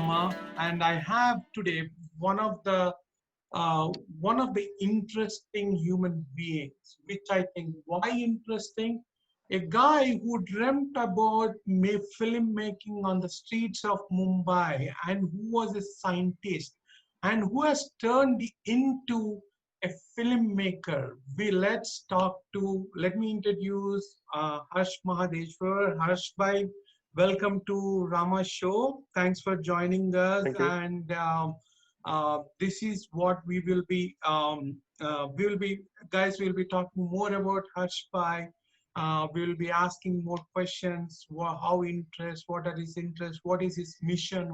Rama, and I have today one of the uh, one of the interesting human beings, which I think why interesting. A guy who dreamt about filmmaking on the streets of Mumbai and who was a scientist and who has turned into a filmmaker. Let me introduce Harsh Mahadeshwar. Harsh bhai, welcome to Rama Show. Thanks for joining us. Thank you. And this is what we will be, guys, we'll be talking more about Harsh bhai. We will be asking more questions. How interest? What are his interests? What is his mission?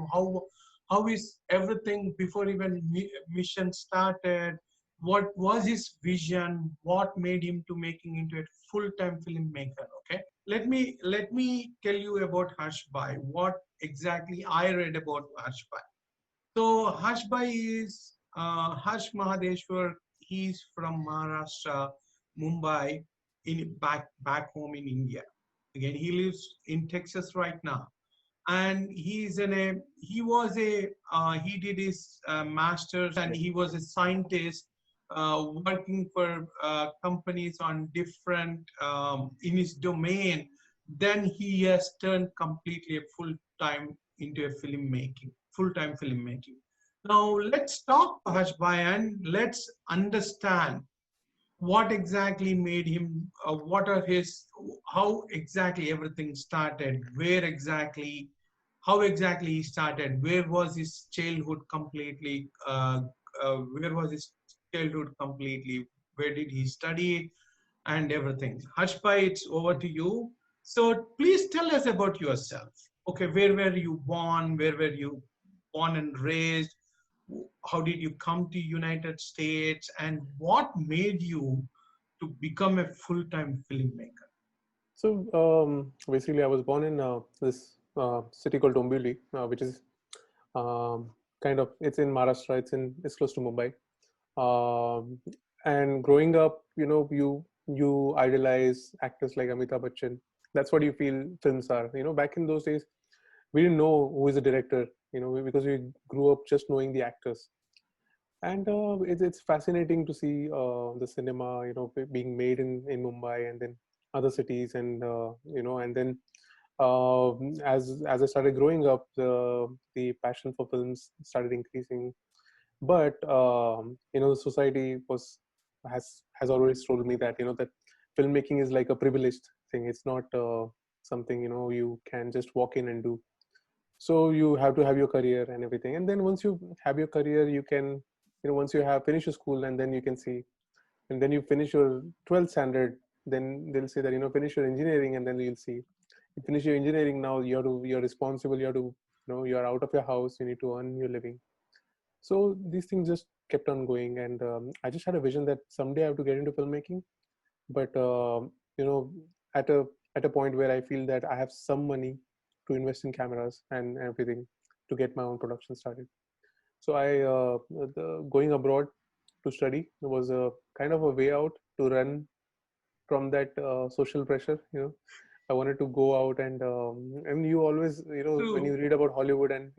How is everything before even mission started? What was his vision? What made him to making into a full-time filmmaker? Okay, let me tell you about Harsh bhai. What exactly I read about Harsh bhai. So Harsh bhai is Harsh Mahadeshwar. He's from Maharashtra, Mumbai, in back home in India. Again, he lives in Texas right now, and he did his masters, and he was a scientist working for companies on different in his domain. Then he has turned completely a full time filmmaking. Now let's talk to Harsh bhai and let's understand what exactly made him what are his how exactly everything started, how exactly he started, where was his childhood completely, where did he study and everything. Harsh bhai, it's over to you. So please tell us about yourself. Okay, where were you born, where were you born and raised, how did you come to United States, and what made you to become a full-time filmmaker? So basically, I was born in this city called Dombivli, which is um, it's in Maharashtra. It's close to Mumbai. Um, and growing up, you idolize actors like Amitabh Bachchan. That's what you feel films are. Back in those days, we didn't know who is the director. Because we grew up just knowing the actors. And it's fascinating to see the cinema being made in Mumbai and then other cities, and and then as I started growing up, the passion for films started increasing. But the society has always told me that that filmmaking is like a privileged thing. It's not something you can just walk in and do. So you have to have your career and everything, and then once you have your career, you can once you have finished your school, and then you can see, and then you finish your 12th standard, then they'll say that finish your engineering, and then you'll see you finish your engineering. Now you're responsible, you have to you're out of your house, you need to earn your living. So these things just kept on going, and I just had a vision that someday I have to get into filmmaking. But you know at a point where I feel that I have some money to invest in cameras and everything to get my own production started. So going abroad to study was a kind of a way out to run from that social pressure. I wanted to go out, and you always when you True. read about Hollywood, and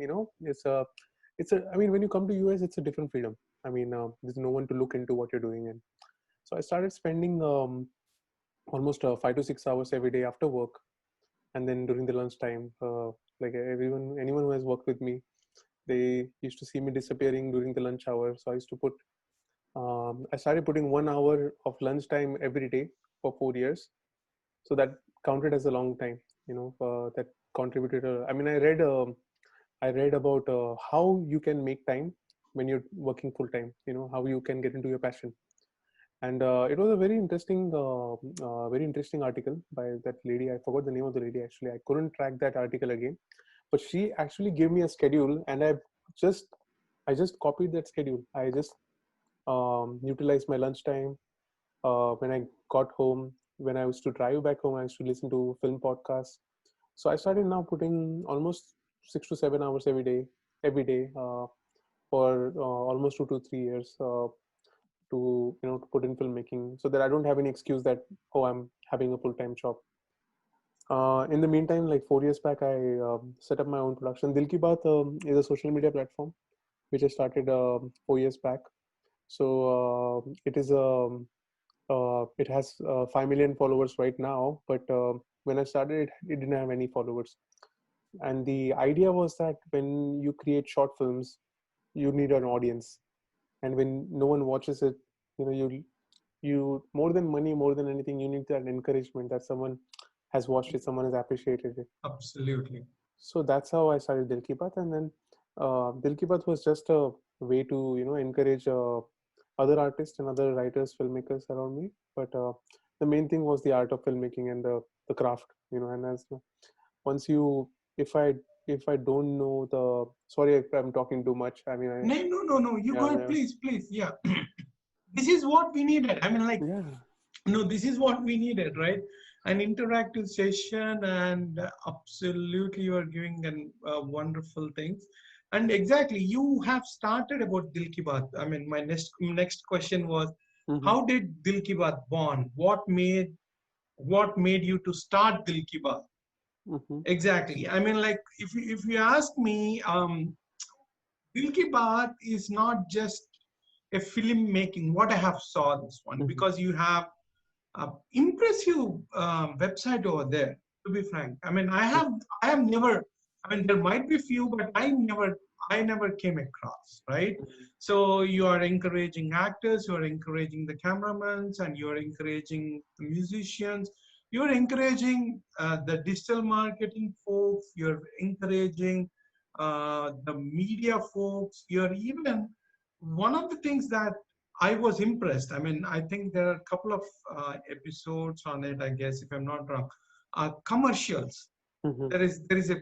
it's a I mean, when you come to US, it's a different freedom. I mean, there's no one to look into what you're doing. And so I started spending almost 5 to 6 hours every day after work, and then during the lunchtime, like anyone who has worked with me, they used to see me disappearing during the lunch hour. So I started putting 1 hour of lunchtime every day for 4 years. So that counted as a long time. That contributed. I mean, I read about how you can make time when you're working full time. How you can get into your passion. And it was a very interesting article by that lady. I forgot the name of the lady. Actually, I couldn't track that article again, but she actually gave me a schedule, and just I just copied that schedule. I just utilized my lunchtime. When I got home, when I used to drive back home, I used to listen to film podcasts. So I started now putting almost 6 to 7 hours every day for almost 2 to 3 years. To put in filmmaking, so that I don't have any excuse that, oh, I'm having a full-time job. In the meantime, like 4 years back, I set up my own production. Dil Ki Baat is a social media platform which I started 4 years back. So it is it has 5 million followers right now, but when I started it, it didn't have any followers. And the idea was that when you create short films, you need an audience, and when no one watches it, you more than money, more than anything, you need that encouragement that someone has watched it, someone has appreciated it. Absolutely. So that's how I started Dil Ki Baat, and then Dil Ki Baat was just a way to encourage other artists and other writers, filmmakers around me. But the main thing was the art of filmmaking and the craft, and as once you, if I don't know the, sorry if I'm talking too much. I mean, No, no, no, no. You yeah, got, yeah, please, please. Yeah. This is what we needed. I mean, like, yeah. no, this is what we needed, right? An interactive session, and absolutely, you are giving an wonderful things. And exactly, you have started about Dil Ki Baat. I mean, my next question was, Mm-hmm, how did Dil Ki Baat born? What made you to start Dil Ki Baat? mm-hmm, Exactly. I mean, like, if you ask me, Dil Ki Baat is not just a film making. What I have saw this one, mm-hmm, because you have impressive website over there. To be frank, I mean, I have never. I mean, there might be few, but I never came across. Right. So you are encouraging actors, you are encouraging the cameramans, and you are encouraging the musicians. You are encouraging the digital marketing folks. You're encouraging the media folks. You're even one of the things that I was impressed. I mean, I think there are a couple of episodes on it, I guess, if I'm not wrong. Commercials. mm-hmm. There is a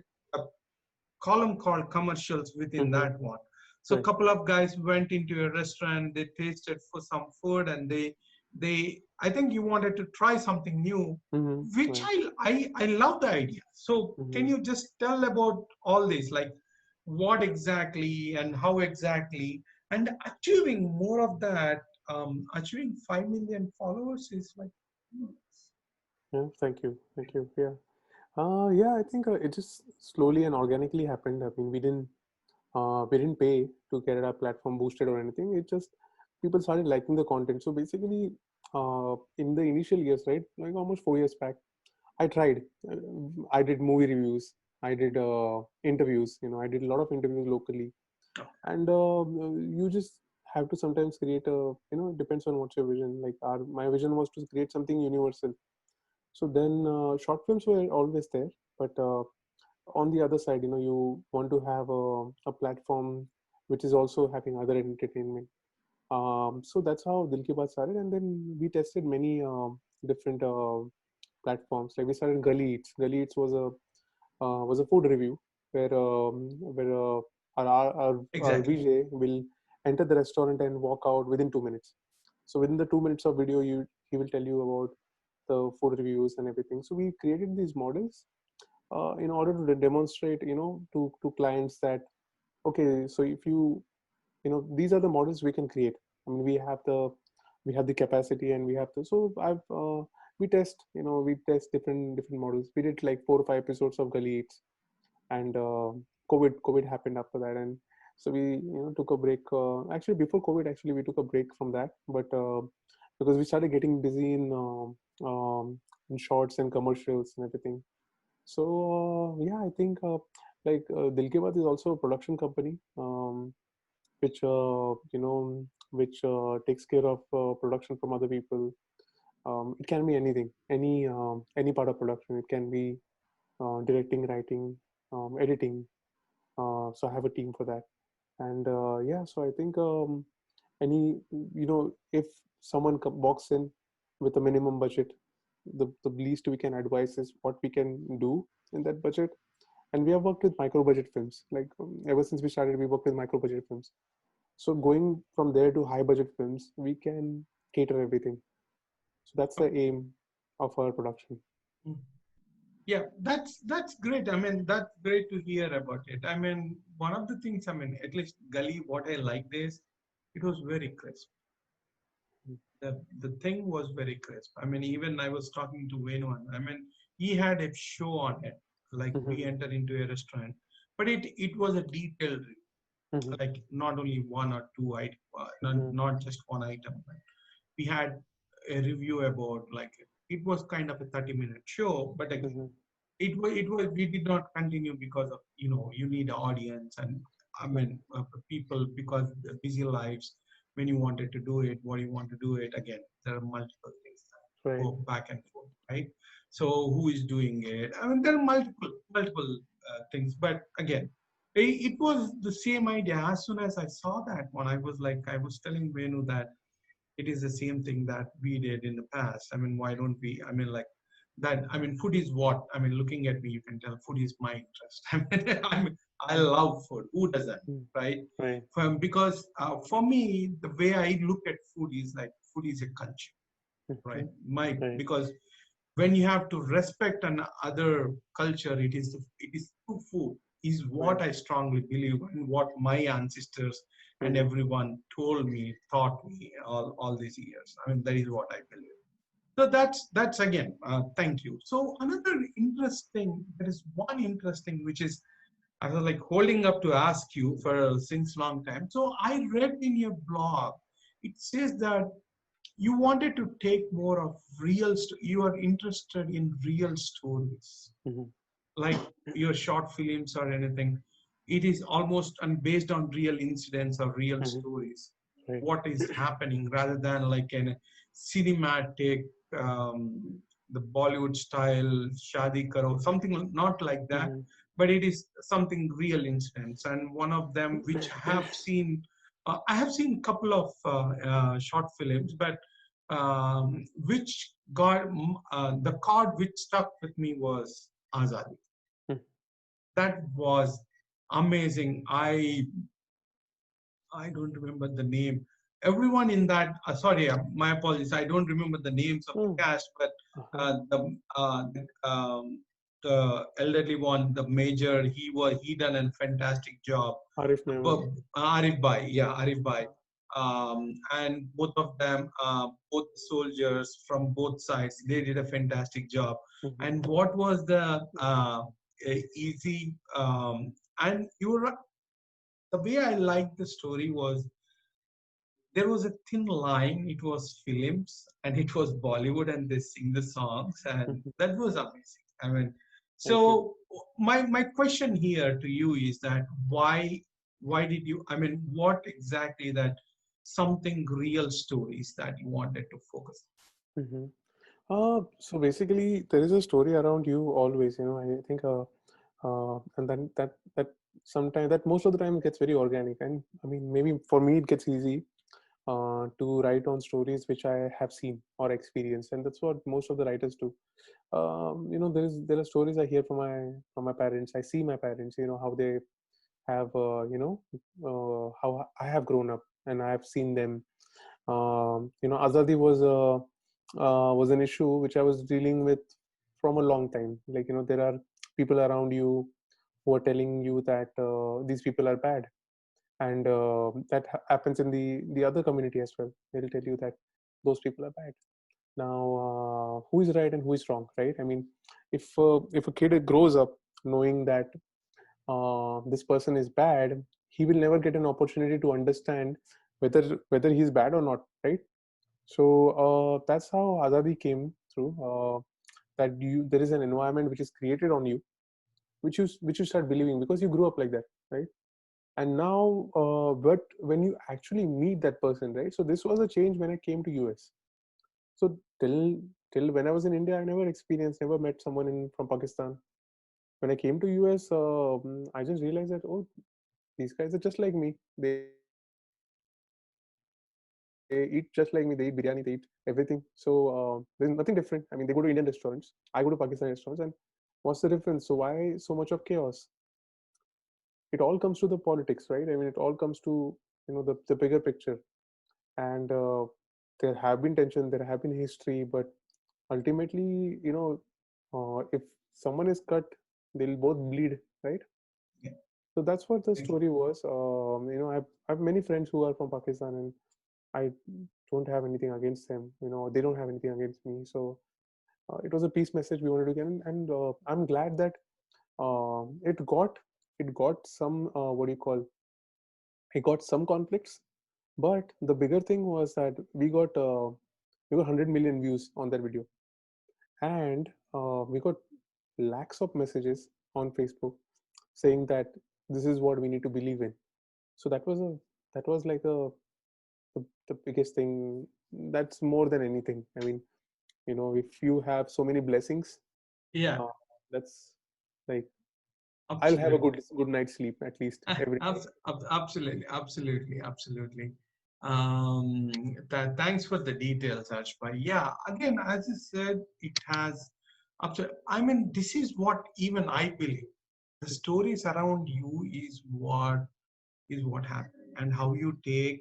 column called commercials within Mm-hmm. that one. So a Right. couple of guys went into a restaurant, they tasted for some food, and they I think you wanted to try something new, Mm-hmm. which Right. I love the idea. So can Mm-hmm. you just tell about all this, like what exactly and how exactly, and achieving more of that, achieving 5 million followers is like, hmm, Yeah. Thank you. Thank you. Yeah. Yeah. I think it just slowly and organically happened. I mean, we didn't pay to get our platform boosted or anything. It just people started liking the content. So basically, in the initial years, right, like almost 4 years back, I tried. I did movie reviews. I did interviews. I did a lot of interviews locally, and you just have to sometimes create a. It depends on what's your vision. Like my vision was to create something universal. So then short films were always there, but on the other side, you want to have a platform which is also having other entertainment. So that's how Dil Ki Baat started, and then we tested many different platforms. Like we started Gully Eats. Gully Eats was a food review where our exactly. VJ will enter the restaurant and walk out within 2 minutes. So within the 2 minutes of video, he will tell you about the food reviews and everything. So we created these models in order to demonstrate, to clients that okay, so if these are the models we can create. I mean, we have the capacity and we have the. So we test different models. We did like 4 or 5 episodes of Gully Eats, and COVID happened after that, and so we took a break. Actually, before COVID, actually we took a break from that, but because we started getting busy in shorts and commercials and everything. So yeah, I think Dil Ke Baat is also a production company, which takes care of production from other people. It can be anything, any part of production. It can be directing, writing, editing. So I have a team for that, and yeah. So I think if someone walks in with a minimum budget, the least we can advise is what we can do in that budget. And we have worked with micro budget films. Like ever since we started, we worked with micro budget films. So going from there to high budget films, we can cater everything. So that's the aim of our production. Yeah, that's great. I mean, that's great to hear about it. I mean, one of the things, I mean, at least Gully, what I liked is it was very crisp. The thing was very crisp. I mean, even I was talking to Venu, I mean, he had a show on it. Like we Mhm. enter into a restaurant, but it was a detailed review, Mhm. like not only one or two item, Mhm. not just one item. But we had a review about, like, it was kind of a 30-minute show, but again, Mhm. it was we did not continue because of, you need audience, and I mean, Mhm. people, because the busy lives, when you wanted to do it, what you want to do it, again, there are multiple things that Right. go back and forth, right? So who is doing it? I mean, there are multiple things, but again, it was the same idea. As soon as I saw that one, I was telling Venu that it is the same thing that we did in the past. I mean, why don't we? I mean, like that. I mean, food is what? I mean, looking at me, you can tell food is my interest. I love food. Who doesn't, Mm. right? Right. Because for me, the way I look at food is like food is a culture, right? Mhm. My Right. Because when you have to respect an other culture, it is through food, is Right. what I strongly believe, and what my ancestors and Mhm. everyone told me, taught me all these years. I mean, that is what I believe. So that's again, thank you. So another interesting, there is one interesting which is I was like holding up to ask you for since long time. So I read in your blog, it says that you wanted to take more of you are interested in real stories, Mhm. like your short films or anything. It is almost based on real incidents or real Mhm. stories, Right. what is happening, rather than like in a cinematic, um, the Bollywood style shadi karo, something not like that, Mhm. but it is something real incidents. And one of them which I have seen a couple of short films, but which got the card which stuck with me was Azadi. Mhm. That was amazing. I don't remember the name. Everyone in that, sorry, my apologies. I don't remember the names of the Mm. cast, but Uh-huh. the elderly one, the major, he done a fantastic job. Arif Mehman. Arif Bhai, yeah, Arif Bhai. And both of them, both soldiers from both sides, they did a fantastic job. Mhm. And what was the easy, and you were the way I liked the story was there was a thin line. It was films and it was Bollywood, and they sing the songs, and Mhm. that was amazing. I mean, Thank you. so my question here to you is that why did you? I mean, what exactly that something real stories that you wanted to focus Mhm. So basically, there is a story around you always. I think, and then that sometimes that most of the time it gets very organic. And I mean, maybe for me it gets easy to write on stories which I have seen or experienced, and that's what most of the writers do. There are stories I hear from my parents. I see my parents. How they have how I have grown up, and I have seen them. Azadi was an issue which I was dealing with from a long time. Like, there are people around you who are telling you that these people are bad, and that happens in the other community as well. They'll tell you that those people are bad. Now, who is right and who is wrong, right? I mean, if a kid grows up knowing that this person is bad, he will never get an opportunity to understand whether he's bad or not, right? So that's how Azadi came through. That there is an environment which is created on you, which you start believing because you grew up like that, right? And now, but when you actually meet that person, right? So this was a change when I came to US. So till when I was in India, I never met someone from Pakistan. When I came to US, I just realized that, oh, these guys are just like me. They eat just like me. They eat biryani. They eat everything. So there's nothing different. I mean, they go to Indian restaurants. I go to Pakistani restaurants, and what's the difference? So why so much of chaos? It all comes to the politics, right? I mean, it all comes to the bigger picture. And there have been tension, there have been history, but ultimately, if someone is cut, they'll both bleed, right? on? So that's what the Yeah. story was. I have many friends who are from Pakistan, and I don't have anything against them. They don't have anything against me. So it was a peace message we wanted to get, and I'm glad that it got some what do you call, it got some conflicts, but the bigger thing was that we got 100 million views on that video, and we got lakhs of messages on Facebook saying that this is what we need to believe in. So that was like the biggest thing. That's more than anything. I mean, if you have so many blessings, Yeah, uh, that's like, I'll have a absolutely. good night's sleep at least every night. Absolutely, absolutely, absolutely. Thanks for the details, Ashpa. Yeah, again, as I said, it has. I mean, this is what even I believe. The stories around you is what happened, and how you take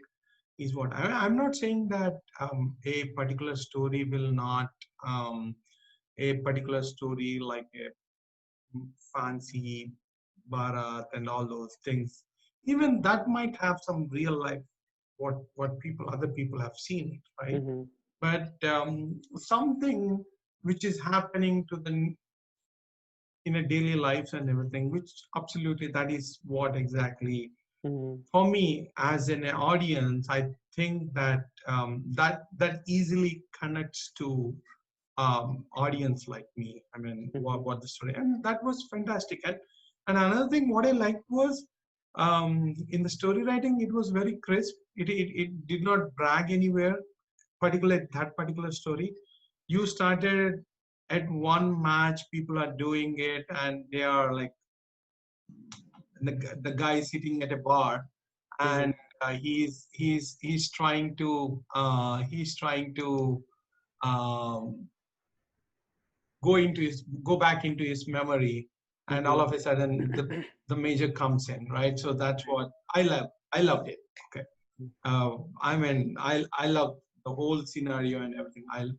is what I'm not saying that a particular story will not a particular story like a fancy Bharat and all those things. Even that might have some real life what people other people have seen it, right? Mm-hmm, But something which is happening to the in a daily lives and everything, which absolutely that is what exactly mm-hmm, for me as an audience, I think that that easily connects to audience like me. I mean, mm-hmm, what the story, and that was fantastic. And another thing, what I liked was in the story writing, it was very crisp. It did not brag anywhere. Particular that particular story, you started at one match. People are doing it, and they are like the guy sitting at a bar, mm-hmm, and he's trying to um, go back into his memory, and all mm-hmm. of a sudden the major comes in, right? So that's what I loved it. Okay. I mean, I love the whole scenario and everything. I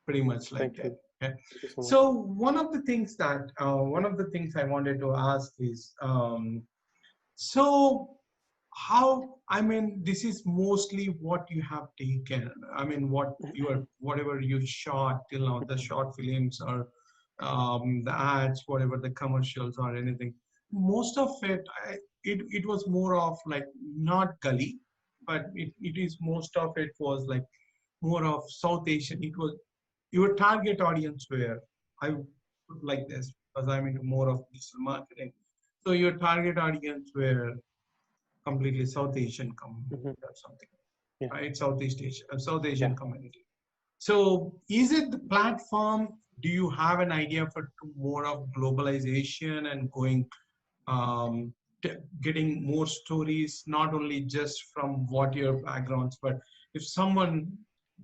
pretty much liked Thank it. you. Okay. Thank you so much. So one of the things I wanted to ask is, so how, I mean, this is mostly what you have taken. I mean, whatever you shot till now, the short films or the ads, whatever the commercials or anything. Most of it, it was more of like not gully, but it is most of it was like more of South Asian. It was your target audience where I put like this because I'm into more of digital marketing. So your target audience were completely South Asian Mm-hmm. community or something, Yeah, right? Southeast Asia, South yeah. Asian community. So is it the platform? Do you have an idea for more of globalization and going um, getting more stories, not only just from what your backgrounds, but if someone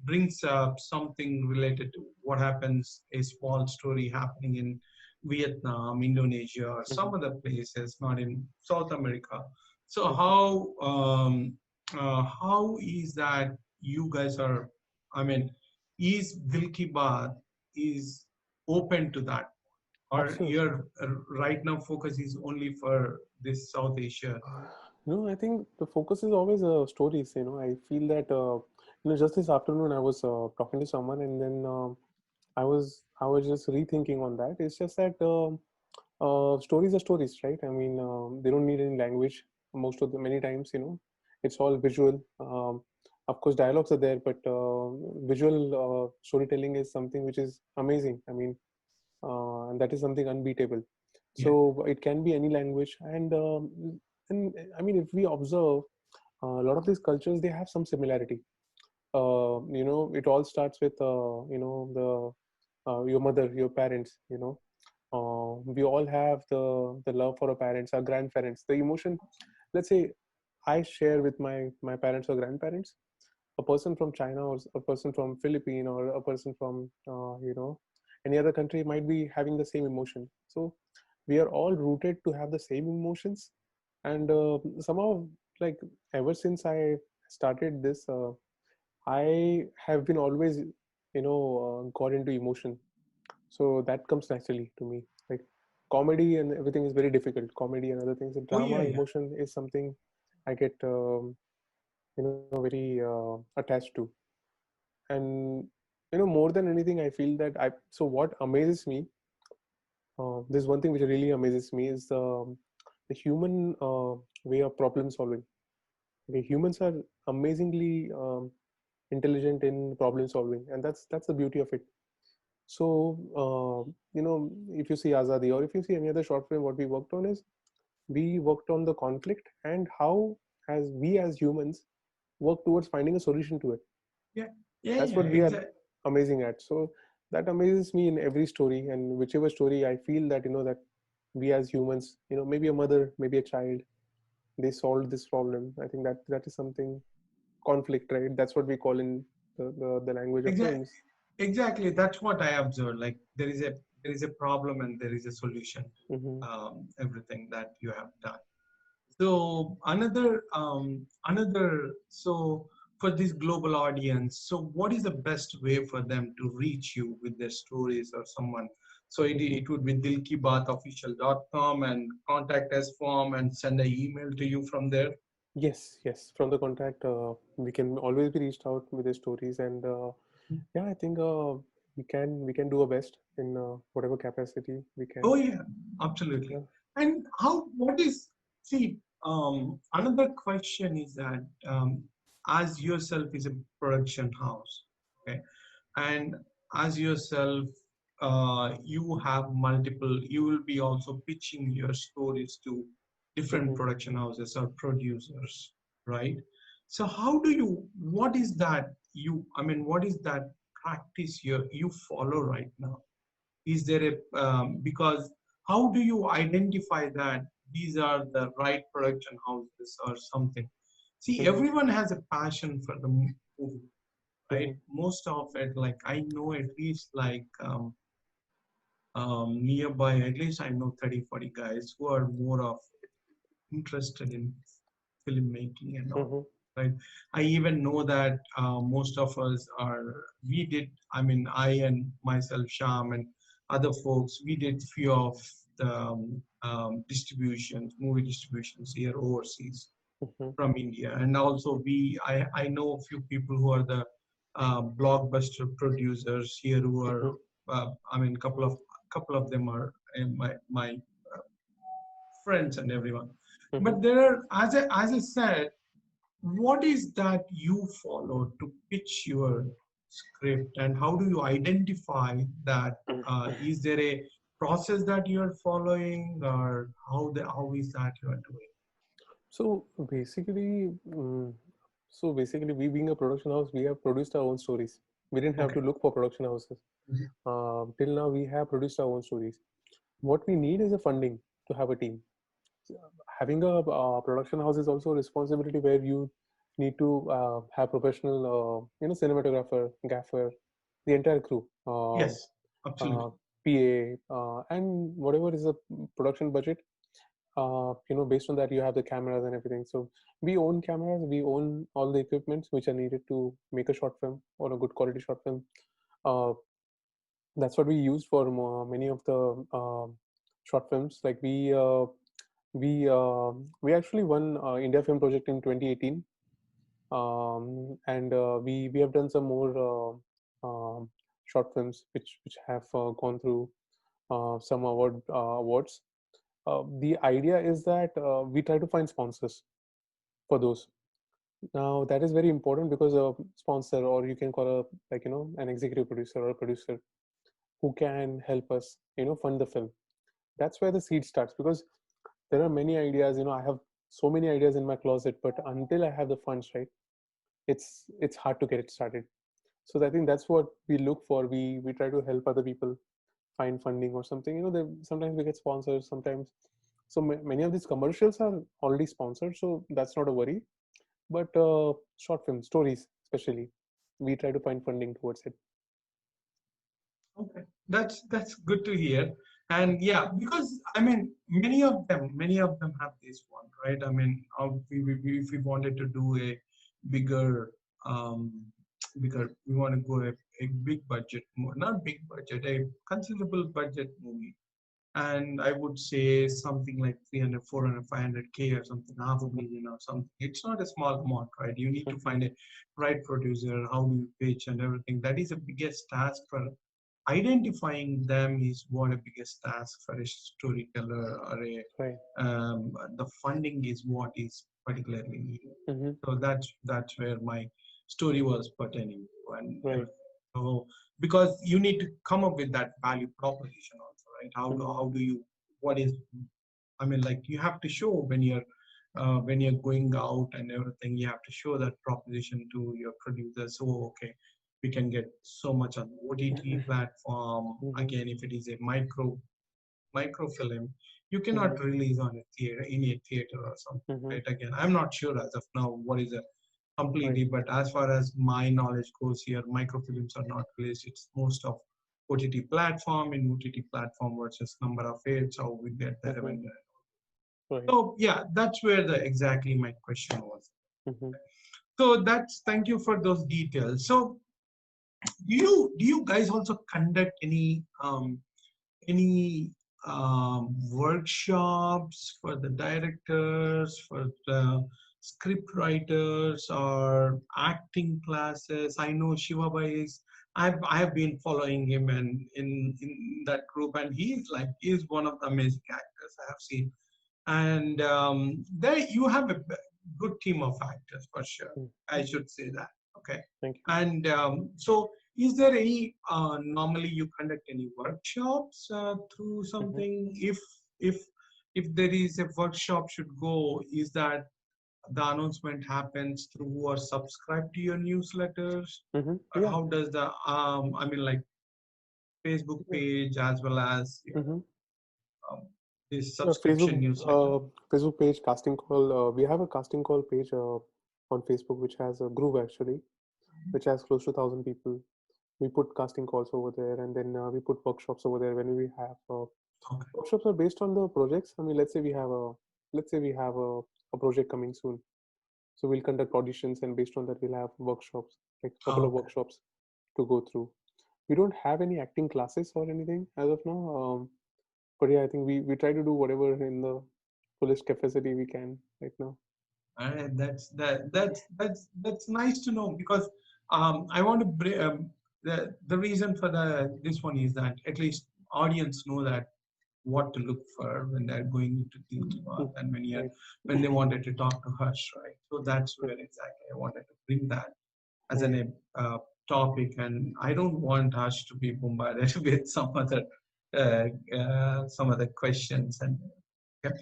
brings up something related to what happens, a small story happening in Vietnam, Indonesia, or Mm-hmm. some other places, not in South America. So Mm-hmm. how is that you guys are? I mean, is Dilki Baat is open to that, or Absolutely. your right now focus is only for this South Asia? No, I think the focus is always stories. I feel that just this afternoon I was talking to someone, and then I was just rethinking on that. It's just that stories are stories, right? I mean, they don't need any language. Most of the many times, it's all visual. Of course, dialogues are there, but visual storytelling is something which is amazing. I mean, and that is something unbeatable. Yeah, So it can be any language, and I mean, if we observe a lot of these cultures, they have some similarity. It all starts with the your mother, your parents. We all have the love for our parents, our grandparents, the emotion. Let's say I share with my parents or grandparents. A person from China or a person from Philippine or a person from any other country might be having the same emotion. So we are all rooted to have the same emotions, and somehow, like, ever since I started this, I have been always got into emotion, so that comes naturally to me. Like, comedy and everything is very difficult. Comedy and other things, and oh yeah, drama, yeah. emotion is something I get very attached to. And more than anything, I feel that so what amazes me, there's one thing which really amazes me is the human way of problem solving. Okay, humans are amazingly intelligent in problem solving, and that's the beauty of it. So if you see Azadi, or if you see any other short film, what we worked on is we worked on the conflict and how as we as humans work towards finding a solution to it. Yeah, yeah, That's yeah, what we are exactly. amazing at. So that amazes me in every story, and whichever story I feel that that we as humans, maybe a mother, maybe a child, they solved this problem. I think that is something, conflict, right? That's what we call in the language of Exactly. films. Exactly. That's what I observed. Like there is a problem and there is a solution. Hmm. Everything that you have done. So another so for this global audience, so what is the best way for them to reach you with their stories or someone? So Hmm. it would be dilkibaatofficial.com and contact us form and send an email to you from there. Yes, yes. From the contact, we can always be reached out with the stories, and yeah, I think we can do our best in whatever capacity we Oh can. yeah, absolutely. Yeah. And what is, see, another question is that as yourself is a production house, okay, and as yourself, you have multiple, you will be also pitching your stories to different Hmm. production houses or producers, right? So how do you, what is that you, I mean, what is that practice you follow right now? Is there a because how do you identify that these are the right production houses or something? See, Hmm. everyone has a passion for the movie, right? Hmm. Most of it, like I know at least like nearby, at least I know 30, 40 guys who are more of interested in filmmaking and all, Hmm. right? I even know that most of us are, we did, I mean, I and myself, Sham, and other folks, we did few of the distributions, movie distributions here overseas Hmm. from India. And also I know a few people who are the blockbuster producers here who are, Hmm. I mean, couple of them are my friends and everyone. Hmm. But there are, as I said, what is that you follow to pitch your script, and how do you identify that? Is there a process that you are following, or how is that you are doing? So basically, we being a production house, we have produced our own stories. We didn't have Okay. to look for production houses. Mhm. Till now, we have produced our own stories. What we need is a funding to have a team. Having a production house is also a responsibility where you need to have professional, cinematographer, gaffer, the entire crew, Yes, uh, absolutely. PA, and whatever is the production budget. Based on that, you have the cameras and everything. So we own cameras, we own all the equipments which are needed to make a short film or a good quality short film. Uh, that's what we use for many of the short films. Like we actually won India Film Project in 2018, and we have done some more short films which have gone through some awards. The idea is that we try to find sponsors for those. Now that is very important because a sponsor, or you can call a, like an executive producer or a producer, who can help us fund the film. That's where the seed starts, because there are many ideas. I have so many ideas in my closet, but until I have the funds, right, it's hard to get it started. So I think that's what we look for. We try to help other people find funding or something. Sometimes we get sponsors, sometimes. So many of these commercials are already sponsored, so that's not a worry. But short film stories, especially, we try to find funding towards it. Okay, that's good to hear. And yeah, because I mean, many of them have this one, right? I mean, if we wanted to do a bigger, um, we want to go a big budget, more not big budget, a considerable budget movie. and I would say something like 300, 400, 500K or something, half a Mhm. million or something. It's not a small amount, right? You need to Mhm. find a right producer, how do you pitch and everything. That is the biggest task for identifying them is what a biggest task for a storyteller or a Right. the funding is what is particularly needed. Mhm. So that's where my story was pertaining to and Right. everything. So because you need to come up with that value proposition also, right? Mhm. How do you what is I mean like you have to show when you're going out and everything, you have to show that proposition to your producers. So okay, we can get so much on OTT platform. Mhm. Again, if it is a microfilm, you Mhm. cannot release on a theater in a theater or something, Mhm. right? Again, I'm not sure as of now what is a Right. completely, but as far as my knowledge goes here, microfilms are not released. It's most of OTT platform in OTT platform versus number of hits, how we get the Mhm. revenue. Right. So yeah, that's where the exactly my question was. Mhm. So that's thank you for those details. So do you guys also conduct any workshops for the directors, for the script writers, or acting classes? I know Shivabai is. I have been following him and in that group, and he's one of the amazing actors I have seen. And there you have a good team of actors for sure. Mm. I should say that. Okay. Thank you. And so, is there any normally you conduct any workshops through Mhm. something? If if there is a workshop should go, is that the announcement happens through or subscribe to your newsletters, Mhm. or Yeah. how does the I mean like Facebook Yeah. page as well as your Mhm. um, this Yeah. subscription newsletter? Facebook page casting call. We have a casting call page on Facebook, which has a group actually, which has close to 1,000 people. We put casting calls over there, and then we put workshops over there when we have Okay. workshops are based on the projects. I mean, let's say we have a project coming soon, so we'll conduct auditions, and based on that, we'll have workshops, like a couple of Okay. workshops to go through. We don't have any acting classes or anything as of now, but yeah, I think we try to do whatever in the fullest capacity we can right now. That's nice to know because I want to bring the reason for this one is that at least audience know that what to look for when they're going into theater Mm. and Right. when they wanted to talk to Hush, right? So that's Right. where exactly I wanted to bring that as Right. topic, and I don't want Hush to be bombarded with uh, some other questions and. Okay.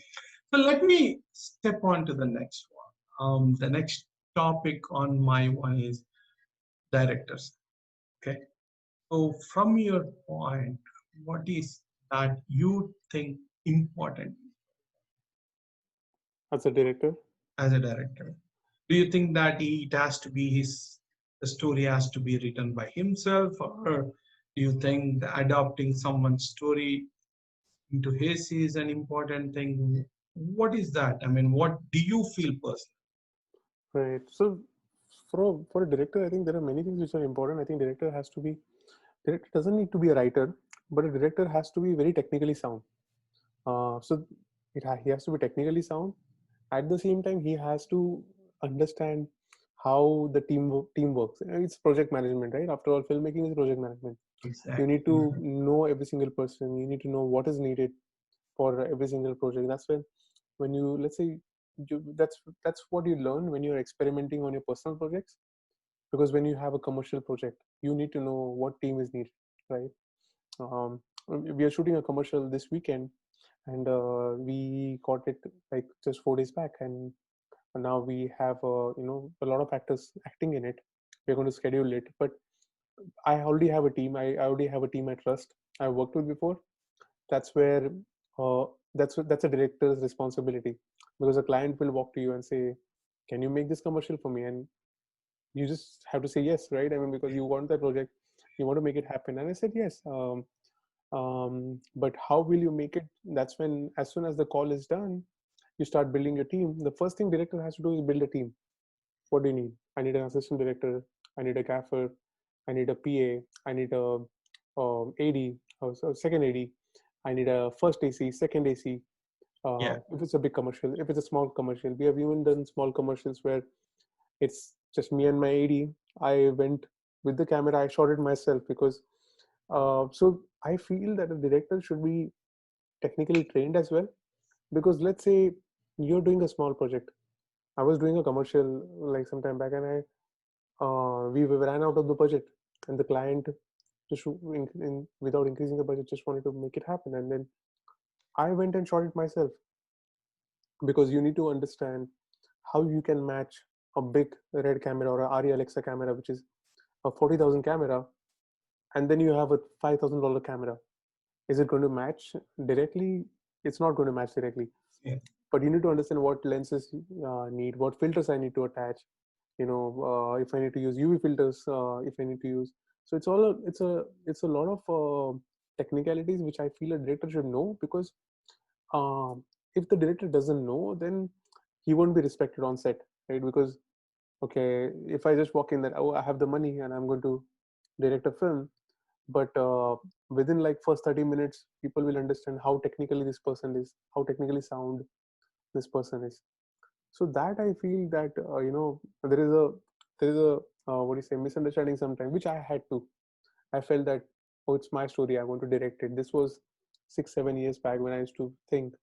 So let me step on to the next one. The next topic on my one is directors. Okay. So from your point, what is that you think important As a director. as a director? Do you think that it has to be the story has to be written by himself, or do you think that adopting someone's story into his is an important thing? What is that? I mean, what do you feel personally? Right. So for a director, I think there are many things which are important. I think director doesn't need to be a writer, but a director has to be very technically sound. So he has to be technically sound. At the same time, he has to understand how the team works. It's project management, right? After all, filmmaking is project management. You Exactly. need to know every single person. You need to know what is needed for every single project. That's when you let's say that's what you learn when you're experimenting on your personal projects. Because when you have a commercial project, you need to know what team is needed, right? um, we are shooting a commercial this weekend, and we got it like just 4 days back, and now we have a lot of actors acting in it. We're going to schedule it, but I already have a team. I already have a team I trust, I've worked with before. That's where uh, that's a director's responsibility, because a client will walk to you and say, can you make this commercial for me? And you just have to say yes, right? I mean, because you want that project, you want to make it happen. And I said yes. But how will you make it? That's when, as soon as the call is done, you start building your team. The first thing director has to do is build a team. What do you need? I need an assistant director. I need a gaffer. I need a PA. I need a AD, second AD. I need a first AC, second AC. Yeah. If it's a big commercial, if it's a small commercial, we have even done small commercials where it's just me and my AD. I went with the camera, I shot it myself because so I feel that a director should be technically trained as well, because let's say you're doing a small project. I was doing a commercial like some time back, and we ran out of the budget, and the client just without increasing the budget just wanted to make it happen, and then I went and shot it myself, because you need to understand how you can match a big red camera or a ARRI Alexa camera, which is a 40,000 camera, and then you have a $5,000 camera. Is it going to match directly? It's not going to match directly. Yeah. But you need to understand what lenses need, what filters I need to attach. If I need to use UV filters, if I need to use. So it's a lot of technicalities which I feel a director should know, because if the director doesn't know, then he won't be respected on set, right? Because okay, if I just walk in that, oh, I have the money and I'm going to direct a film, but within like first 30 minutes, people will understand how technically this person is, how technically sound this person is. So that I feel that there is a what do you say, misunderstanding sometimes, which I had to. I felt that, oh, it's my story, I want to direct it. This was 6-7 years back when I used to think.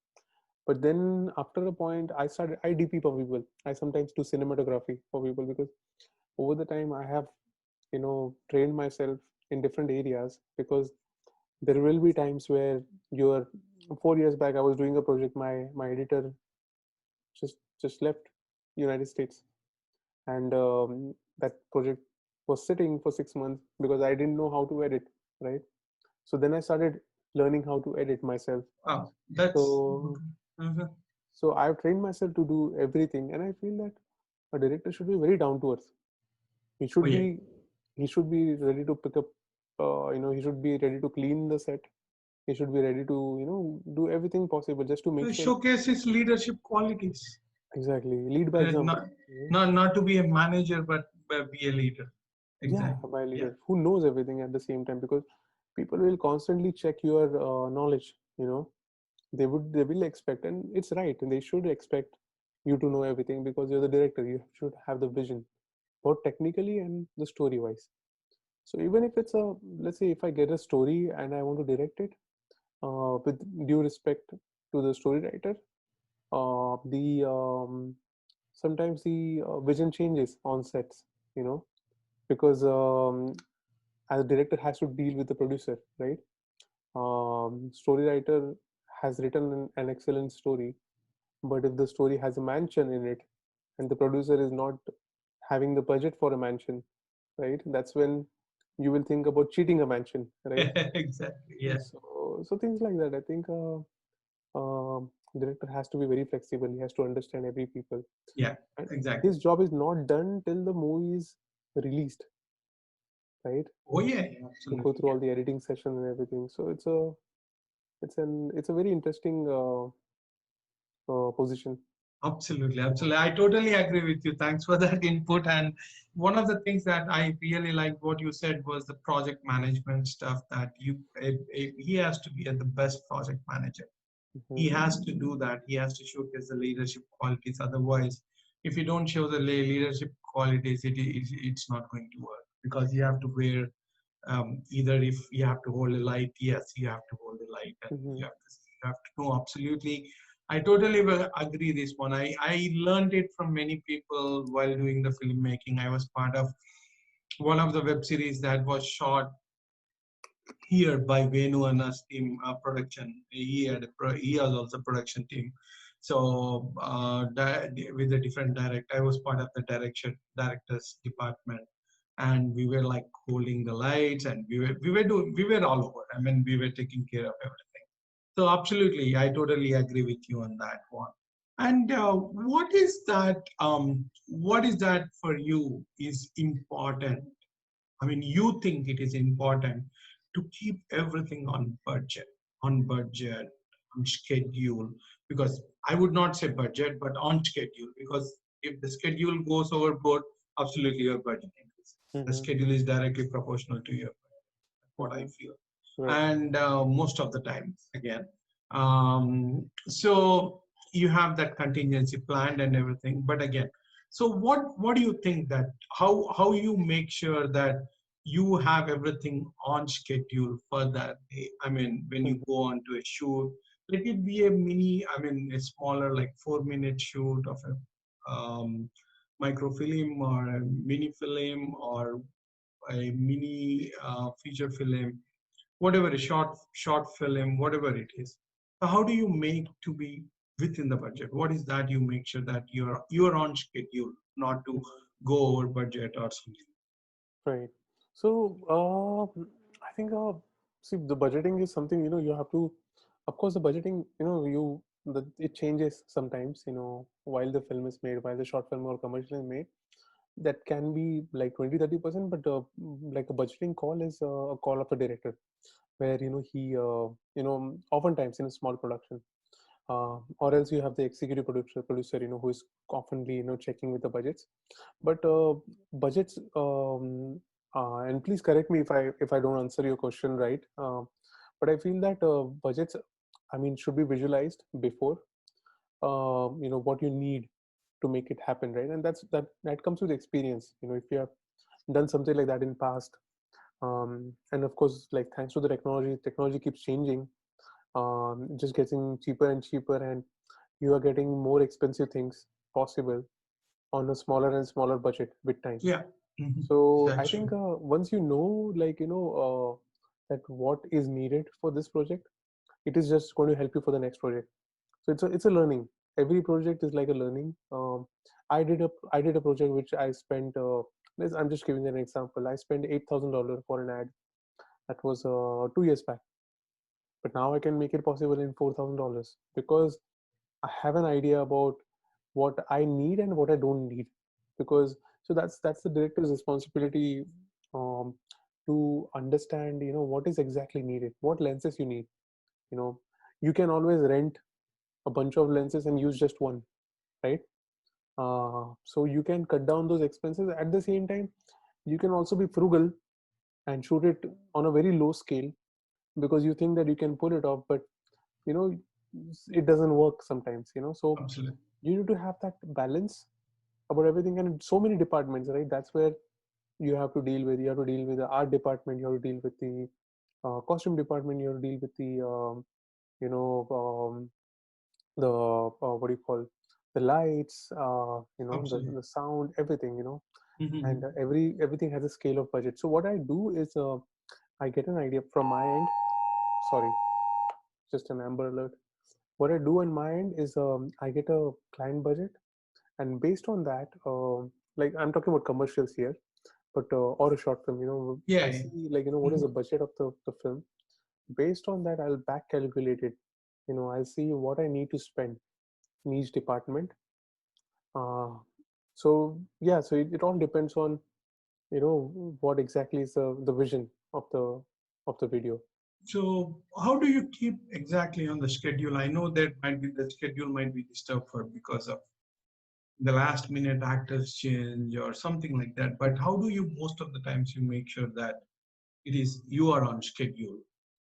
But then after a point, I DP for people. I sometimes do cinematography for people, because over the time I have trained myself in different areas, because there will be times where you're 4 years back I was doing a project, my editor just left United States, and that project was sitting for 6 months because I didn't know how to edit, right? So then I started learning how to edit myself. Oh, that's. So Mhm. so I've trained myself to do everything, and I feel that a director should be very down to earth. He Oh should yeah. be he should be ready to pick up. He should be ready to clean the set. He should be ready to do everything possible just to make sure. Showcase his leadership qualities. Exactly, lead by example. Not, Mhm. not to be a manager, but be a leader. Yeah, Exactly. by a Yeah. leader who knows everything at the same time, because people will constantly check your knowledge. They will expect, and it's right, and they should expect you to know everything, because you're the director. You should have the vision, both technically and the story wise. So even if it's a, let's say if I get a story and I want to direct it, with due respect to the story writer, the sometimes the vision changes on sets, because as a director has to deal with the producer, right? Story writer has written an excellent story, but if the story has a mansion in it and the producer is not having the budget for a mansion, right? That's when you will think about cheating a mansion, right? Exactly. Yeah. So things like that. I think director has to be very flexible. He has to understand every people, Yeah. and Exactly. his job is not done till the movie is released, right? Oh yeah. Yeah, To go absolutely. through all the editing session and everything. So it's a very interesting position. Absolutely, absolutely. I totally agree with you. Thanks for that input. And one of the things that I really liked what you said was the project management stuff that he has to be the best project manager. He Mhm. has to do that. He has to showcase the leadership qualities. Otherwise, if you don't show the leadership qualities, it's not going to work, because you have to wear either if you have to hold a light, yes, you have to hold a light, and Mhm. you have to know absolutely. I totally will agree this one. I learned it from many people while doing the filmmaking. I was part of one of the web series that was shot here by Venu and us team production. He has also production team. So with a different director, I was part of the directors department, and we were like holding the lights, and we were all over. I mean, we were taking care of everything. So absolutely, I totally agree with you on that one. And what is that for you is important? I mean, you think it is important to keep everything on budget, on schedule, because I would not say budget, but on schedule, because if the schedule goes overboard, absolutely your budget increases. The Mhm. schedule is directly proportional to your budget, what I Mhm. feel. Right. and most of the time again. So you have that contingency planned and everything, but again, so what do you think that how you make sure that you have everything on schedule for that day? I mean, when you Mhm. go on to a shoot, let it be a mini, I mean, a smaller, like 4 minute shoot of a microfilm or a mini film or a mini feature film, whatever, a short film, whatever it is. So how do you make to be within the budget? What is that you make sure that you're on schedule, not to go over budget or something? Right. So, I think, see, the budgeting is something, you have to, of course, the budgeting, it changes sometimes, while the film is made, while the short film or commercial is made, that can be like 20-30%, but like a budgeting call is a call of the director, where, oftentimes in a small production, or else you have the executive producer, who is oftenly, checking with the budgets. But budgets, and please correct me if I don't answer your question right. But I feel that budgets, I mean, should be visualized before, what you need to make it happen, right? And that comes with experience. If you have done something like that in past, and of course, like, thanks to the technology keeps changing, just getting cheaper and cheaper, and you are getting more expensive things possible on a smaller and smaller budget with time. Yeah. Mhm. So I That's think, true. once you know, like, that what is needed for this project, it is just going to help you for the next project. So it's a learning. Every project is like a learning. I did a project which I spent. I'm just giving an example. I spent $8,000 for an ad that was 2 years back, but now I can make it possible in $4,000 because I have an idea about what I need and what I don't need. Because so that's the director's responsibility, um, to understand, what is exactly needed, what lenses you need. You know, you can always rent a bunch of lenses and use just one, right? So you can cut down those expenses. At the same time, you can also be frugal and shoot it on a very low scale because you think that you can pull it off, but you know it doesn't work sometimes. So Absolutely. you need to have that balance about everything, and so many departments, right? That's where you have to deal with the art department, you have to deal with the costume department, you have to deal with the you know the what do you call, the lights, Absolutely. the sound, everything, and Mhm. everything has a scale of budget. So what I do is, I get an idea from my end. Sorry, just an amber alert. What I do on my end is, I get a client budget, and based on that, like, I'm talking about commercials here, but or a short film, Yeah, I yeah. see, like, what is the Mhm. budget of the film. Based on that, I'll back calculate it. I'll see what I need to spend in each department. uh, so yeah, so it all depends on, what exactly is the vision of the video. So how do you keep exactly on the schedule? I know that might be the schedule might be disturbed for because of the last minute actors change or something like that. But how do you most of the times you make sure that it is you are on schedule,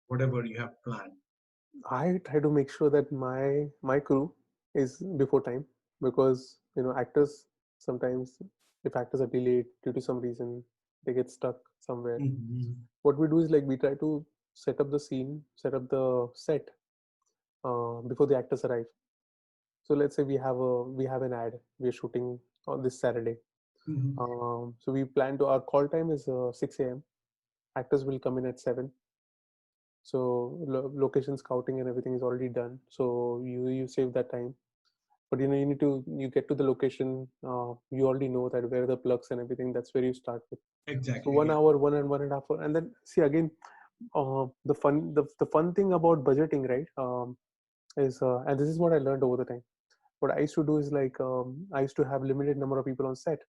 whatever you have planned? I try to make sure that my crew is before time, because actors sometimes, if actors are delayed due to some reason, they get stuck somewhere. Mhm. What we do is, like, we try to set up the scene, set up the set, before the actors arrive. So let's say we have an ad we're shooting on this Saturday. Mhm. So we plan to, our call time is 6 a.m. Actors will come in at 7. So location scouting and everything is already done. So you save that time. But you get to the location. You already know that where the plugs and everything. That's where you start with. So Exactly. one Yeah. hour, 1.5 hour, and then see again. The fun thing about budgeting, right? Is And this is what I learned over the time. What I used to do is, like, I used to have limited number of people on set.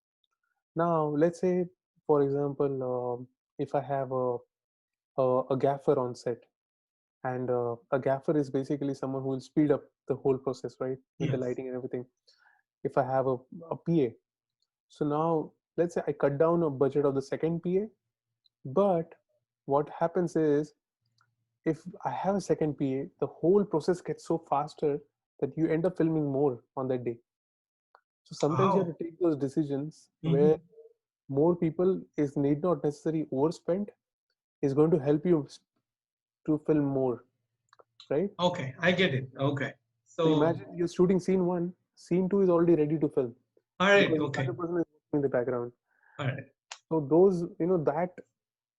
Now let's say, for example, if I have a gaffer on set, and a gaffer is basically someone who will speed up the whole process, right, with the Yes. lighting and everything. If I have a PA, so now let's say I cut down a budget of the second PA, but what happens is, if I have a second PA, the whole process gets so faster that you end up filming more on that day. So sometimes you have Oh. to take those decisions where Mhm. more people is need not necessarily overspent, is going to help you to film more, right? Okay, I get it. Okay. So So, imagine you're shooting scene one, scene two is already ready to film all right. because the Okay. other person is working in the background. All right. So those, that,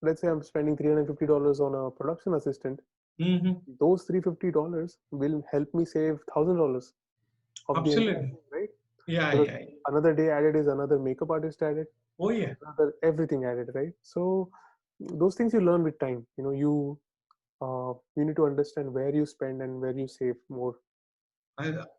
let's say I'm spending $350 on a production assistant, Mm-hmm. those $350 will help me save $1,000 of the entire Absolutely. thing, right? Yeah, Because yeah, yeah. another day added is another makeup artist added, Oh, yeah. another everything added, right? So those things you learn with time. You need to understand where you spend and where you save more.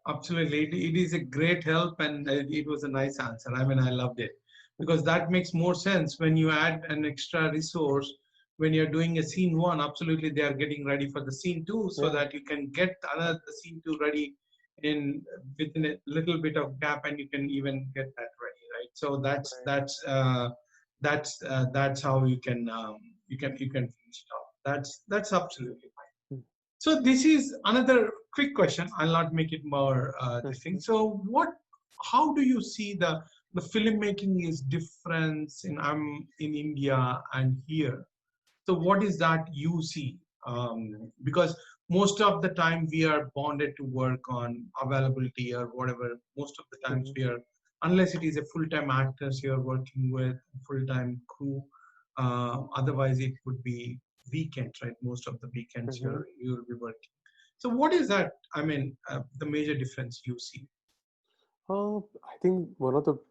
Absolutely. It is a great help, and it was a nice answer. I mean, I loved it because that makes more sense when you add an extra resource when you're doing a scene one. Absolutely, they are getting ready for the scene two, so Yeah, that you can get another the scene two ready in within a little bit of gap, and you can even get that ready, right? So right. that's how you can finish it off. That's absolutely fine. Mm, So this is another quick question. I'll not make it more this thing. mhm, So how do you see the filmmaking is difference in India and here? So what is that you see? Because most of the time we are bonded to work on availability or whatever. Most of the times mhm, we are, unless it is a full-time actors you're working with, full-time crew. Otherwise, it would be weekends, right? Most of the weekends mhm. you'll be working. So what is that? I mean, the major difference you see? I think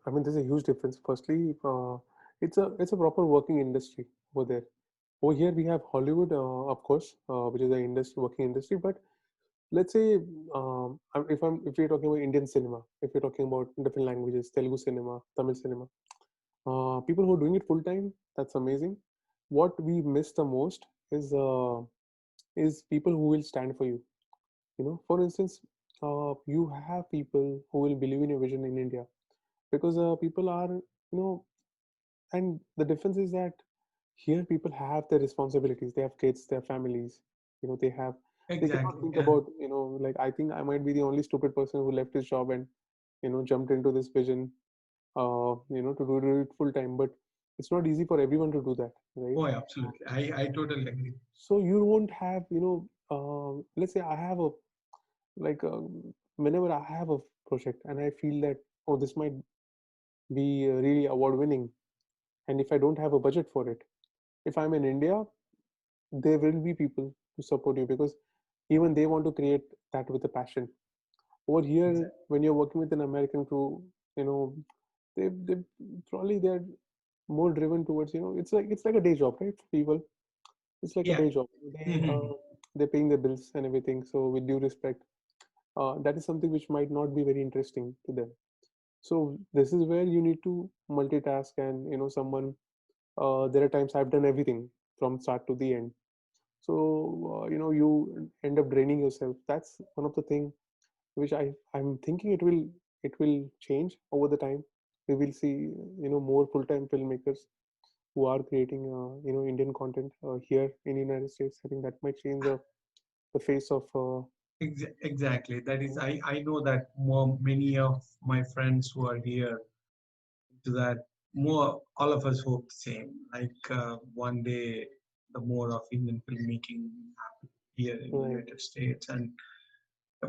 I mean, there's a huge difference. Firstly, it's a proper working industry over there. Over here, we have Hollywood, of course, which is an industry, working industry. But let's say, if we're talking about Indian cinema, if we're talking about different languages, Telugu cinema, Tamil cinema, people who are doing it full time, that's amazing. What we miss the most is people who will stand for you. For instance, you have people who will believe in your vision in India because people are, and the difference is that here people have their responsibilities. They have kids, their families. They cannot Exactly. think Yeah. about, like, I think I might be the only stupid person who left his job and jumped into this vision, to do it full time. But it's not easy for everyone to do that, right? Oh, yeah, absolutely. I totally agree. So you won't have, let's say I have a like whenever I have a project and I feel that, oh, this might be really award winning, and if I don't have a budget for it, if I'm in India, there will be people to support you because even they want to create that with a passion. Over here, Exactly. when you're working with an American crew, you know they probably they're more driven towards, it's like a day job, right? For people, it's like a Yeah. day job. Mhm. They're paying their bills and everything. So with due respect, that is something which might not be very interesting to them. So this is where you need to multitask, and someone. There are times I've done everything from start to the end. So you end up draining yourself. That's one of the thing which I'm thinking it will change over the time. We will see more full-time filmmakers who are creating Indian content here in the United States. I think that might change the face of Exactly. That you is, know, I know that many of my friends who are here to that, more all of us hope the same. Like one day, the more of Indian filmmaking will happen here in the right. United States, and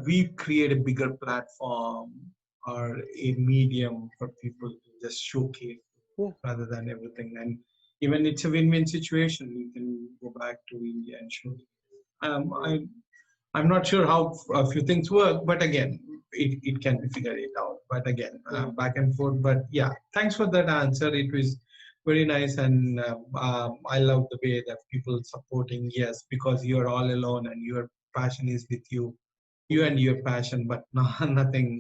we create a bigger platform or a medium for people to just showcase Yeah. rather than everything. And even it's a win-win situation. You can go back to India and show. Right. I'm not sure how a few things work, but again, it can be figured it out. But again, Right. back and forth. But yeah, thanks for that answer. It was very nice, and I love the way that people supporting. Yes, because you're all alone and your passion is with you, you Mhm. and your passion, but nothing.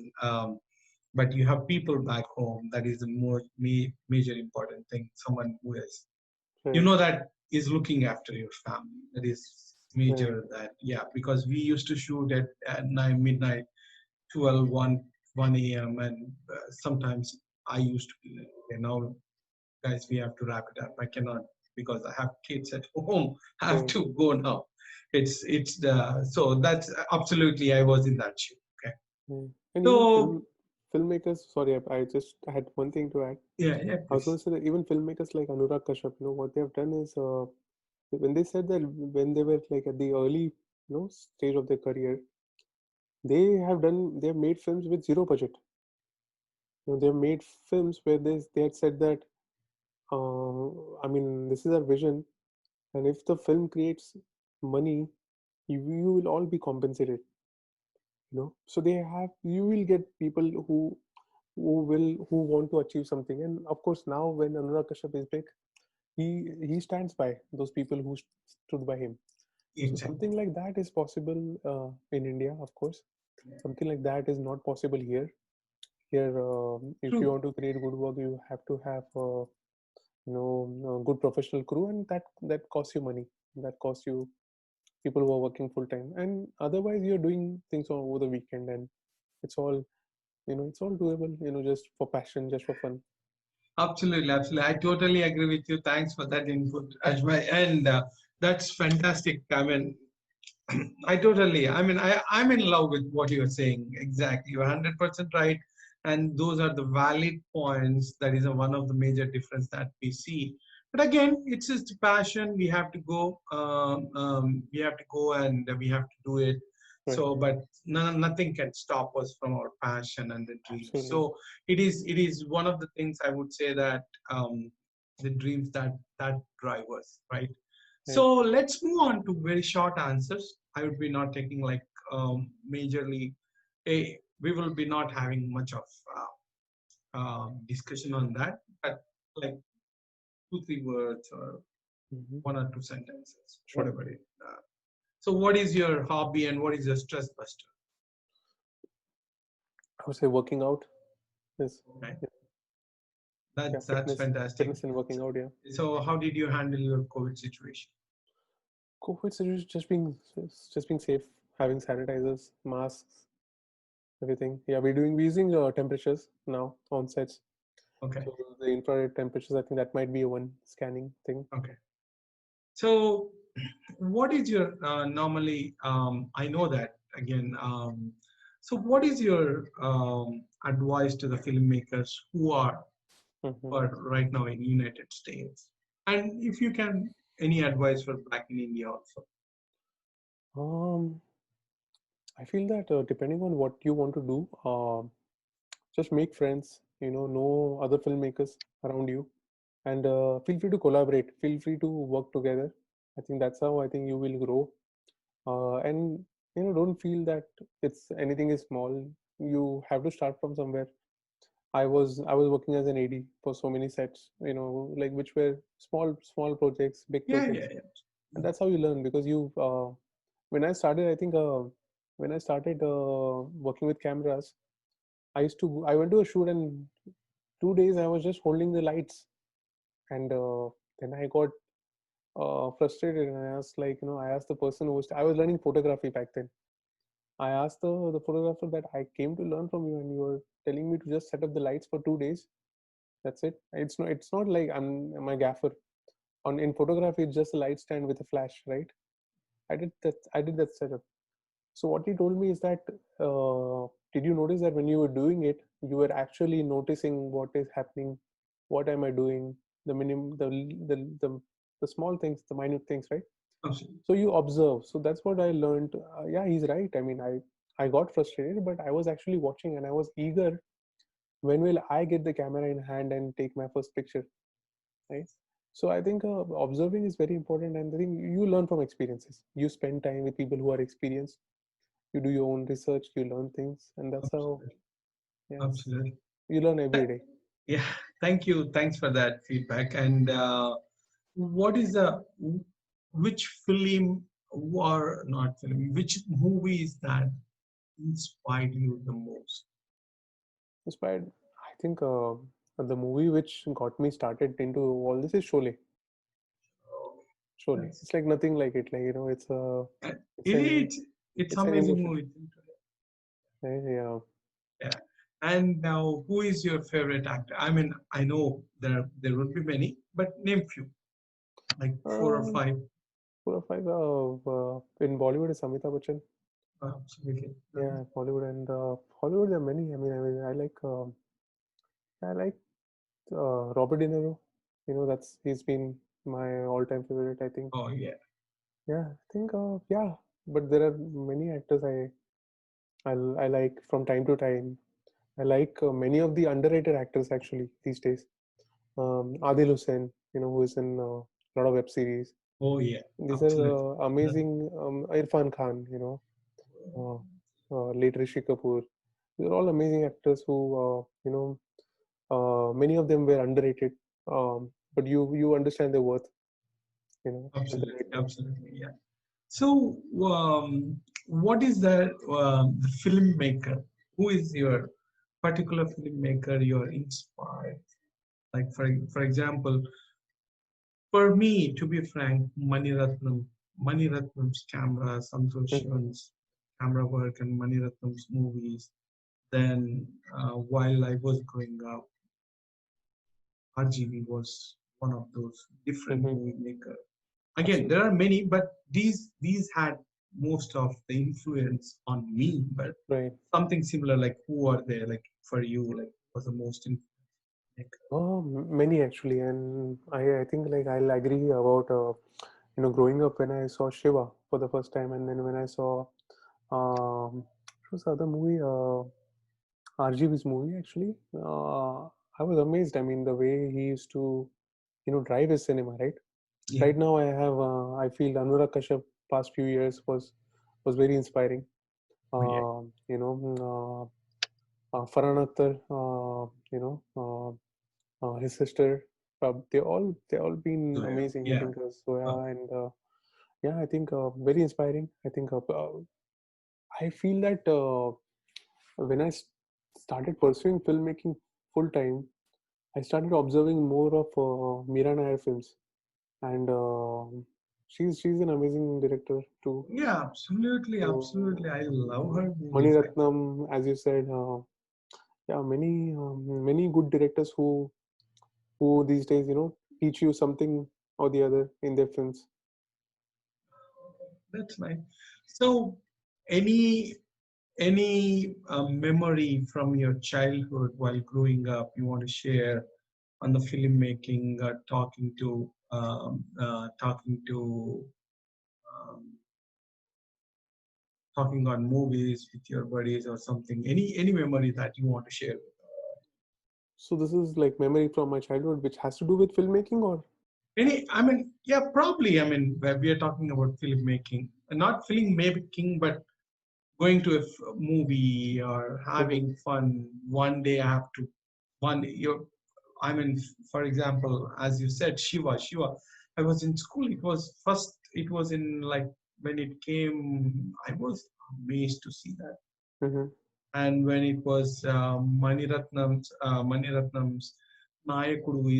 But you have people back home. That is the more major important thing. Someone who is Right. that is looking after your family, that is Right. major. That, yeah, because we used to shoot at 9 midnight, 12 1 a.m, and sometimes I used to be like, okay, now guys, we have to wrap it up. I cannot, because I have kids at home. I have Right. to go now. It's the so that's absolutely I was in that shoe. Okay. Mm. And even So filmmakers. Sorry, I just had one thing to add. yeah, yeah, I was going please. to say that even filmmakers like Anurag Kashyap, what they have done is when they said that when they were like at the early stage of their career, they have made films with zero budget. They have made films where they had said that I mean, this is our vision, and if the film creates money, you will all be compensated. So you will get people who want to achieve something, and of course now when Anurag Kashyap is big, he stands by those people who stood by him. So Exactly. something like that is possible in India, of course. Something like that is not possible here. Here, if you True. want to create good work, you have to have a good professional crew, and that costs you money. That costs you people who are working full time, and otherwise you're doing things over the weekend, and it's all it's all doable. Just for passion, just for fun. Absolutely, absolutely. I totally agree with you. Thanks for that input, Ajmai. And that's fantastic. I mean, I'm in love with what you're saying. Exactly. You're 100% right. And those are the valid points. That is one of the major difference that we see. But again, it's just passion. We have to go and we have to do it. Right. So, but nothing can stop us from our passion and the dreams. Absolutely. So it is one of the things I would say that the dreams that drive us, right? Right. So let's move on to very short answers. I would be not taking like majorly. We will be not having much of discussion on that, but like two, three words or Hmm. one or two sentences, Sure. whatever it. So, what is your hobby and what is your stress buster? I would say working out is Right? yeah, yeah, That's fitness, fantastic. fitness and working out. Yeah. So, how did you handle your COVID situation? COVID situation just being safe, having sanitizers, masks, everything. Yeah, we're using temperatures now on sets. Okay, So the infrared temperatures, I think that might be a one scanning thing. okay. So, what is your normally? I know that again. So, what is your advice to the filmmakers who Hmm. are right now in United States? And if you can, any advice for back in India also? Um, I feel that depending on what you want to do, just make friends. Know other filmmakers around you, and feel free to collaborate. Feel free to work together. I think that's how I think you will grow. And don't feel that it's anything is small. You have to start from somewhere. I was working as an AD for so many sets, like which were small projects, big Yeah, yeah, projects, yeah. and that's how you learn because you. When I started, I think when I started working with cameras, I went to a shoot and 2 days I was just holding the lights, and then I got frustrated and I asked the person I was learning photography back then. I asked the photographer that I came to learn from you, and you were telling me to just set up the lights for 2 days. That's it. It's not like I'm a gaffer. In photography, it's just a light stand with a flash, right? I did that setup. So what he told me is that did you notice that when you were doing it, you were actually noticing what is happening, what am I doing, the minimum, the small things, the minute things, right? Absolutely. So you observe. So that's what I learned. Yeah, he's right. I mean, I got frustrated, but I was actually watching and I was eager. When will I get the camera in hand and take my first picture, right? So I think observing is very important, and I think you learn from experiences. You spend time with people who are experienced. You do your own research. You learn things, and that's how. Absolutely. Yes, Absolutely. you learn every day. Yeah, thank you. Thanks for that feedback. And what is the which film or not film? Which movies that inspired you the most? Inspired. I think the movie which got me started into all this is Sholay. Oh, Sholay. that's It's like nothing like it. Like it's it's it, an it's it's an amazing emotion. movie. Right? Yeah. Yeah. And now, who is your favorite actor? I mean, I know there would be many, but name few, like four or Um, five. four or five. In Bollywood is Amitabh Bachchan. Absolutely. Yeah, Bollywood and Hollywood. There are many. I like Robert De Niro. That's he's been my all-time favorite. I think. Oh yeah, Yeah, I think. Yeah, but there are many actors I like from time to time. I like many of the underrated actors actually these days. Adil Hussain, who is in a lot of web series. oh yeah, These are absolutely. amazing. Irfan Khan, uh, late Rishi Kapoor. They're all amazing actors who, many of them were underrated. But you understand their worth, at the Absolutely, right time. absolutely, yeah. So, what is the filmmaker? Who is your particular filmmaker you're inspired? Like for example, for me, to be frank, Mani Ratnam's camera, Santosh Mhm, Shivan's camera work, and Mani Ratnam's movies. Then, while I was growing up, RGB was one of those different mhm, movie maker. Again, there absolutely are many, but these had most of the influence on me. But right. something similar, like who are there, like for you, like was the most maker? Many actually, and I think like I'll agree about growing up when I saw Shiva for the first time, and then when I saw what was the other movie, RGB's movie actually. I was amazed. I mean, the way he used to drive his cinema, right? Yeah, Right now, I feel Anurag Kashyap past few years was very inspiring. oh, yeah, Farhan Akhtar, his sister, they all been so yeah, amazing. I yeah. think Uh, Zoya and yeah, I think very inspiring. I think I feel that when started pursuing filmmaking full time, I started observing more of Meera Nair films, and she's an amazing director too. yeah, absolutely, absolutely. So I love her Mani movies. Ratnam, as you said, yeah, many good directors who these days teach you something or the other in their films. That's nice. So, any memory from your childhood while growing up you want to share on the filmmaking, um, talking on movies with your buddies or something? Any memory that you want to share? So this is like memory from my childhood, which has to do with filmmaking, or Any, I mean, yeah, probably. I mean, where we are talking about filmmaking, not filmmaking, but going to a movie or Mhm, having fun. One day I have to, one you I mean, for example, as you said, Shiva. I was in school. It was first. It was in like when it came. I was amazed to see that. mhm, And when it was Mani Ratnam's Nayakudu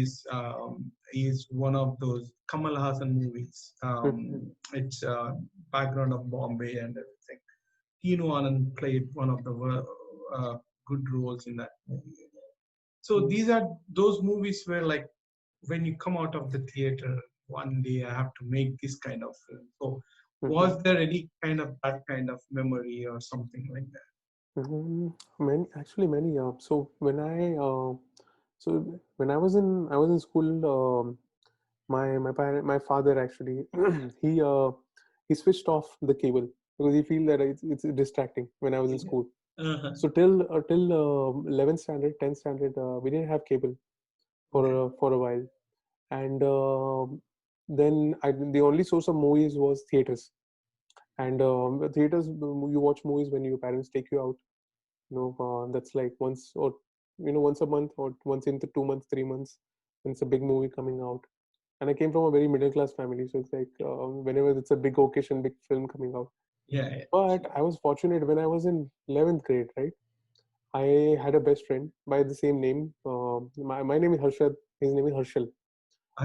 is one of those Kamal Hassan movies. mhm, It's background of Bombay and everything. Tino Anand played one of the good roles in that movie. So mhm, these are those movies where, like, when you come out of the theater, one day I have to make this kind of film. So, mhm, was there any kind of that kind of memory or something like that? Many actually many. So when I was in school, my father actually he switched off the cable because he feel that it's distracting when I was in Yeah. school. Uh-huh. So till 11th standard, 10th standard, we didn't have cable Okay. for a while, and then the only source of movies was theaters. And the theaters, you watch movies when your parents take you out. That's like once a month or once in 2 months, 3 months. When it's a big movie coming out. And I came from a very middle class family, so it's like whenever it's a big occasion, big film coming out. Yeah. Yeah. But I was fortunate when I was in 11th grade, right? I had a best friend by the same name. My name is Harshad. His name is Harshal.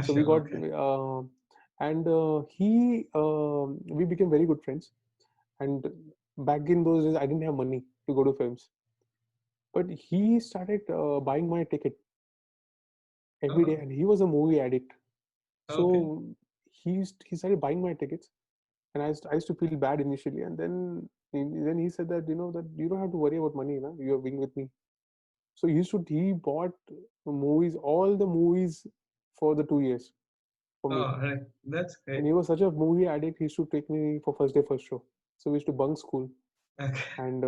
So we Ashal. got, Okay. and we became very good friends. And back in those days, I didn't have money to go to films, but he started buying my ticket every day, Oh, and he was a movie addict. okay. So he started buying my tickets, and I used to feel bad initially, and then he said that that you don't have to worry about money, na? You are being with me. So he bought movies, all the movies for the 2 years for me. Oh, right. That's great. And he was such a movie addict. He used to take me for first day, first show. So we used to bunk school, Okay. and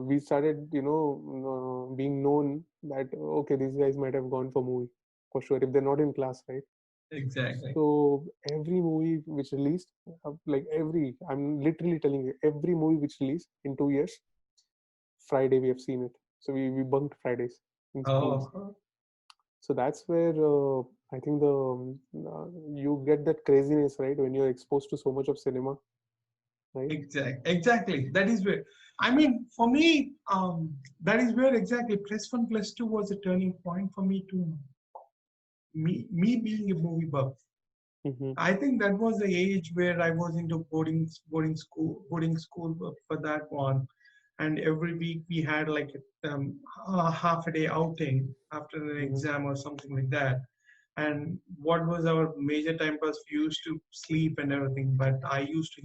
we started, being known that okay, these guys might have gone for movie for sure if they're not in class, right? Exactly. So every movie which released, I'm literally telling you, every movie which released in 2 years, Friday we have seen it. So we bunked Fridays in schools. Oh, So that's where I think you get that craziness, right, when you're exposed to so much of cinema, right? exactly. That is where, I mean, for me, that is where exactly +1, +2 was a turning point for me to me being a movie buff. Mm-hmm. I think that was the age where I was into boarding school for that one, and every week we had like a half a day outing after an Mm-hmm. exam or something like that. And what was our major time pass? We used to sleep and everything, but I used to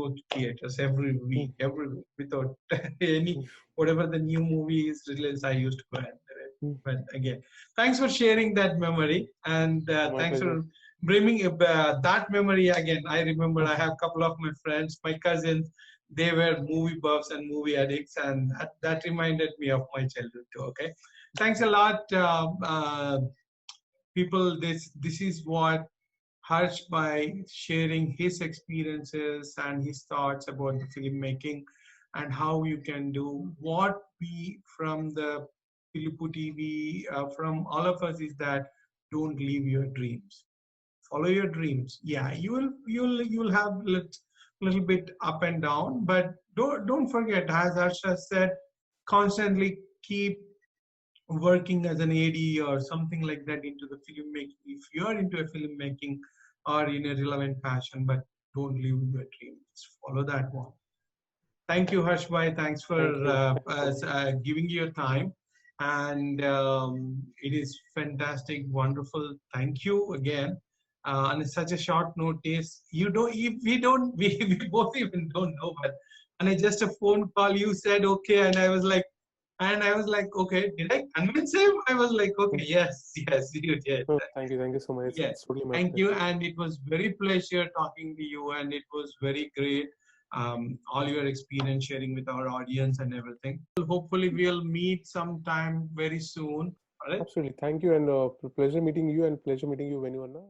go to theaters every week without any whatever the new movie is released. I used to go and but again, thanks for sharing that memory, and My thanks pleasure. for bringing that memory again. I remember I have a couple of my friends, my cousins. They were movie buffs and movie addicts, and that reminded me of my childhood too. Okay, thanks a lot. People, this is what Harsh, by sharing his experiences and his thoughts about the filmmaking and how you can do what we from the PILUPUTV, from all of us, is that don't leave your dreams. Follow your dreams. Yeah, you'll have little bit up and down, but don't forget, as Harsh has said, constantly keep working as an AD or something like that into the filmmaking. If you are into a filmmaking or in a relevant passion, but don't leave your dream. Just follow that one. Thank you, Harshbhai. Thanks for Thank you. Thank you so much. giving your time. And it is fantastic, wonderful. Thank you again. On such a short notice, we both even don't know, but on just a phone call, you said okay, and I was like, okay, did I convince him? I was like, okay, yes, you did. Oh, thank you so much. Yes, It's totally my thank you. pleasure. And it was very pleasure talking to you, and it was very great. All your experience sharing with our audience and everything. Hopefully, we'll meet sometime very soon. All right. Absolutely. Thank you, and pleasure meeting you, and pleasure meeting you when you are now.